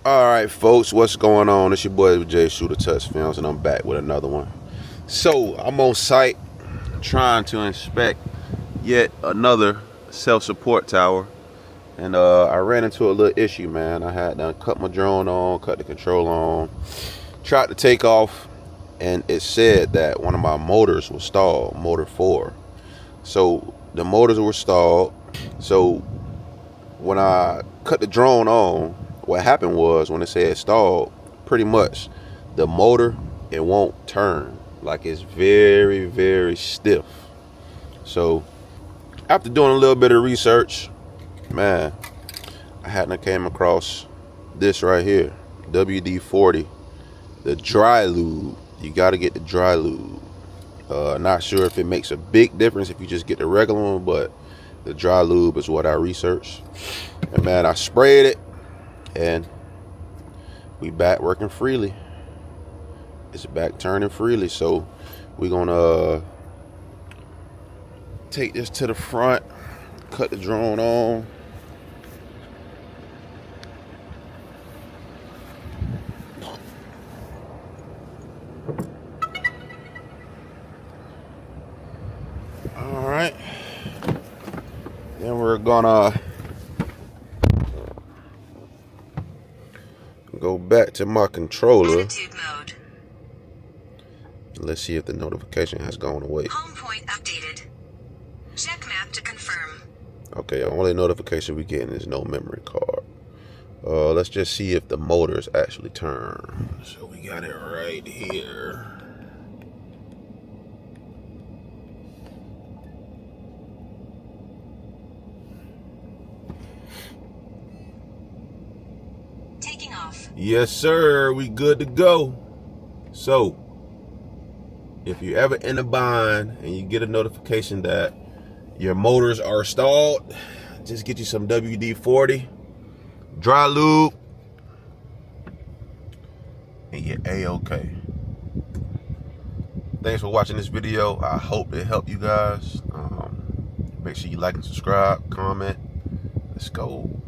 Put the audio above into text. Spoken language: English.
Alright folks, what's going on? It's your boy J Shooter Touch Films, and I'm back with another one. So I'm on site trying to inspect yet another self-support tower, and I ran into a little issue, man. I had to cut my drone on, cut the control on, tried to take off, and it said that one of my motors was stalled, motor 4. So the motors were stalled. So when I cut the drone on, what happened was, when it said stalled, pretty much the motor, it won't turn. Like, it's very, very stiff. So after doing a little bit of research, man, I hadn't came across this right here, WD-40, the dry lube. You got to get the dry lube. Not sure if it makes a big difference if you just get the regular one, but the dry lube is what I researched. And man, I sprayed it, and we back working freely. It's back turning freely. So we're gonna take this to the front, cut the drone on. All right, then we're gonna go back to my controller. Attitude mode. Let's see if the notification has gone away. Home point updated. Check map to confirm. Okay, only notification we getting is no memory card. Let's just see if the motors actually turn. So we got it right here. Taking off. Yes, sir. We good to go. So, if you're ever in a bind and you get a notification that your motors are stalled, just get you some WD-40, dry lube, and you're A-okay. Thanks for watching this video. I hope it helped you guys. Make sure you like and subscribe, comment. Let's go.